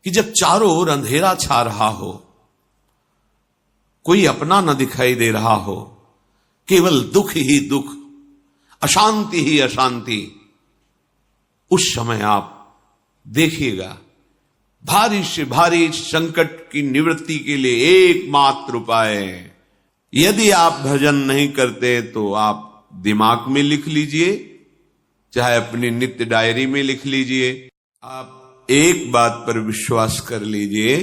कि जब चारों ओर अंधेरा छा रहा हो, कोई अपना न दिखाई दे रहा हो, केवल दुख ही दुख, अशांति ही अशांति, उस समय आप देखिएगा भारी से भारी संकट की निवृत्ति के लिए एकमात्र उपाय है। यदि आप भजन नहीं करते तो आप दिमाग में लिख लीजिए, चाहे अपनी नित्य डायरी में लिख लीजिए। आप एक बात पर विश्वास कर लीजिए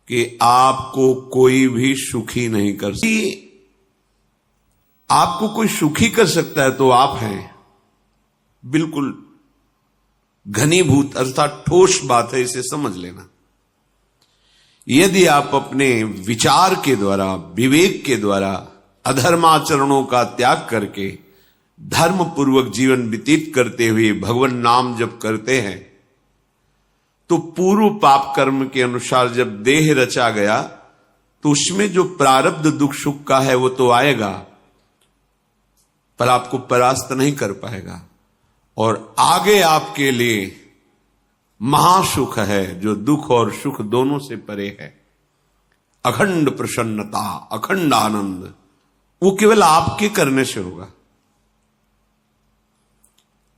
कि आपको कोई भी सुखी नहीं कर सकता। आपको कोई सुखी कर सकता है तो आप हैं। बिल्कुल घनीभूत अर्थात ठोस बात है, इसे समझ लेना। यदि आप अपने विचार के द्वारा, विवेक के द्वारा अधर्माचरणों का त्याग करके धर्म पूर्वक जीवन व्यतीत करते हुए भगवान नाम जप करते हैं, तो पूर्व पाप कर्म के अनुसार जब देह रचा गया तो उसमें जो प्रारब्ध दुख सुख का है वो तो आएगा, पर आपको परास्त नहीं कर पाएगा। और आगे आपके लिए महासुख है जो दुख और सुख दोनों से परे है। अखंड प्रसन्नता, अखंड आनंद, वो केवल आपके करने से होगा।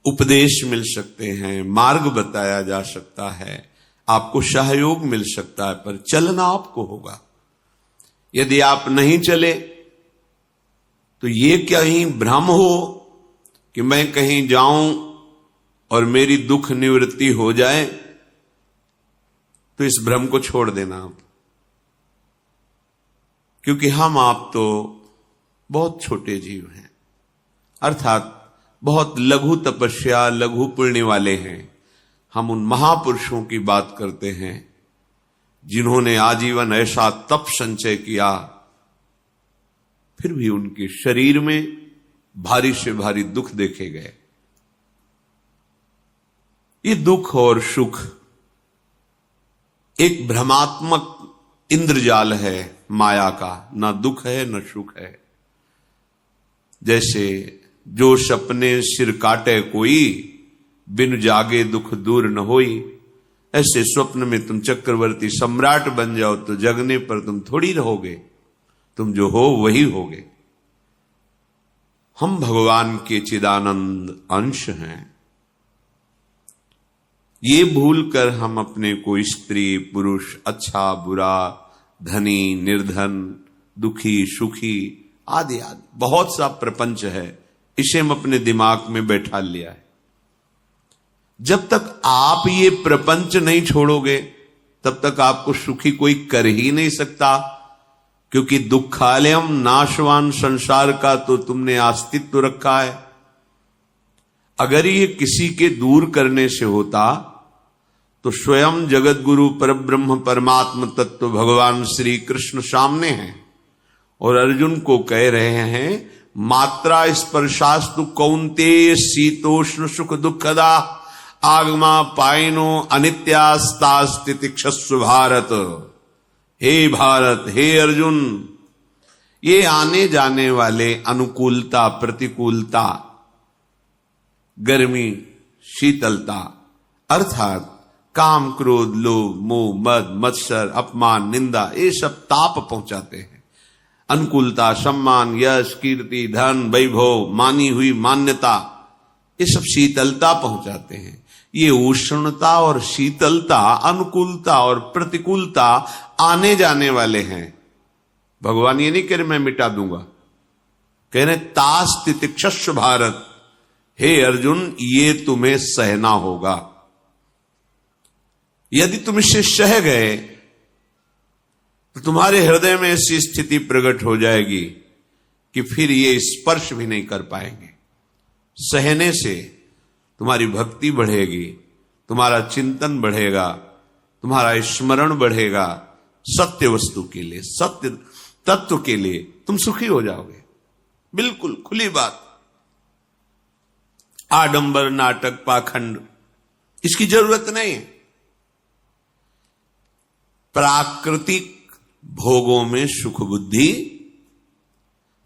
उपदेश मिल सकते हैं, मार्ग बताया जा सकता है, आपको सहयोग मिल सकता है, पर चलना आपको होगा। यदि आप नहीं चले तो ये कहीं भ्रम हो कि मैं कहीं जाऊं और मेरी दुख निवृत्ति हो जाए, तो इस भ्रम को छोड़ देना आप। क्योंकि हम आप तो बहुत छोटे जीव हैं, अर्थात बहुत लघु तपस्या, लघु पुण्य वाले हैं। हम उन महापुरुषों की बात करते हैं जिन्होंने आजीवन ऐसा तप संचय किया, फिर भी उनके शरीर में भारी से भारी दुख देखे गए। ये दुख और सुख एक भ्रमात्मक इंद्रजाल है माया का, ना दुख है न सुख है। जैसे जो सपने सिर काटे कोई, बिन जागे दुख दूर न होई, ऐसे स्वप्न में तुम चक्रवर्ती सम्राट बन जाओ तो जगने पर तुम थोड़ी रहोगे, तुम जो हो वही होगे। हम भगवान के चिदानंद अंश हैं। ये भूलकर हम अपने को स्त्री पुरुष, अच्छा बुरा, धनी निर्धन, दुखी सुखी आदि आदि बहुत सा प्रपंच है, इसे हम अपने दिमाग में बैठा लिया है। जब तक आप ये प्रपंच नहीं छोड़ोगे तब तक आपको सुखी कोई कर ही नहीं सकता, क्योंकि दुखालयम नाशवान संसार का तो तुमने अस्तित्व रखा है। अगर ये किसी के दूर करने से होता तो स्वयं जगत गुरु परब्रह्म परमात्म तत्व भगवान श्री कृष्ण सामने हैं और अर्जुन को कह रहे हैं, मात्रा स्पर्शास्तु कौन्तेय शीतोष्ण सुख दुखदा आगमा पायनो अनित्यास्तास्तितिक्षस्व भारत। हे भारत, हे अर्जुन, ये आने जाने वाले अनुकूलता प्रतिकूलता, गर्मी शीतलता, अर्थात काम क्रोध लोभ मोह मद मत्सर अपमान निंदा, ये सब ताप पहुंचाते हैं। अनुकूलता सम्मान यश कीर्ति धन वैभव मानी हुई मान्यता, ये सब शीतलता पहुंचाते हैं। ये उष्णता और शीतलता, अनुकूलता और प्रतिकूलता आने जाने वाले हैं। भगवान ये नहीं कह रहे मैं मिटा दूंगा, कह रहे तास्तितिक्षस्व भारत, हे अर्जुन ये तुम्हें सहना होगा। यदि तुम इसे सह गए तो तुम्हारे हृदय में ऐसी स्थिति प्रकट हो जाएगी कि फिर ये स्पर्श भी नहीं कर पाएंगे। सहने से तुम्हारी भक्ति बढ़ेगी, तुम्हारा चिंतन बढ़ेगा, तुम्हारा स्मरण बढ़ेगा, सत्य वस्तु के लिए, सत्य तत्व के लिए तुम सुखी हो जाओगे। बिल्कुल खुली बात। आडंबर नाटक पाखंड इसकी जरूरत नहीं है। प्राकृतिक भोगों में सुख बुद्धि,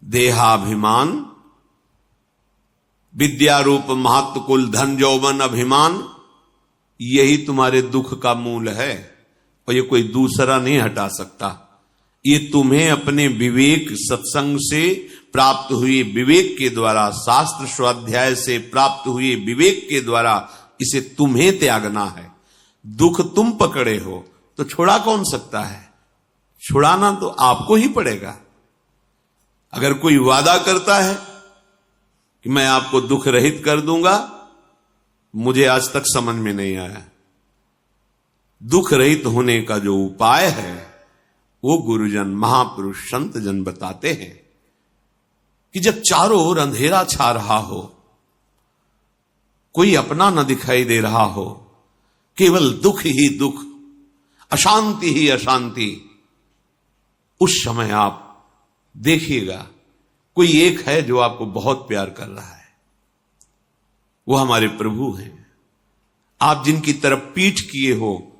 देहाभिमान, विद्यारूप महत्व कुल धन यौवन अभिमान, यही तुम्हारे दुख का मूल है और ये कोई दूसरा नहीं हटा सकता। ये तुम्हें अपने विवेक सत्संग से प्राप्त हुए विवेक के द्वारा, शास्त्र स्वाध्याय से प्राप्त हुए विवेक के द्वारा इसे तुम्हें त्यागना है। दुख तुम पकड़े हो तो छुड़ा कौन सकता है? छुड़ाना तो आपको ही पड़ेगा। अगर कोई वादा करता है कि मैं आपको दुख रहित कर दूंगा, मुझे आज तक समझ में नहीं आया। दुख रहित होने का जो उपाय है वो गुरुजन, महापुरुष, संत जन बताते हैं कि जब चारों ओर अंधेरा छा रहा हो, कोई अपना न दिखाई दे रहा हो, केवल दुख ही दुख, अशांति ही अशांति, उस समय आप देखिएगा कोई एक है जो आपको बहुत प्यार कर रहा है। वो हमारे प्रभु हैं। आप जिनकी तरफ पीठ किए हो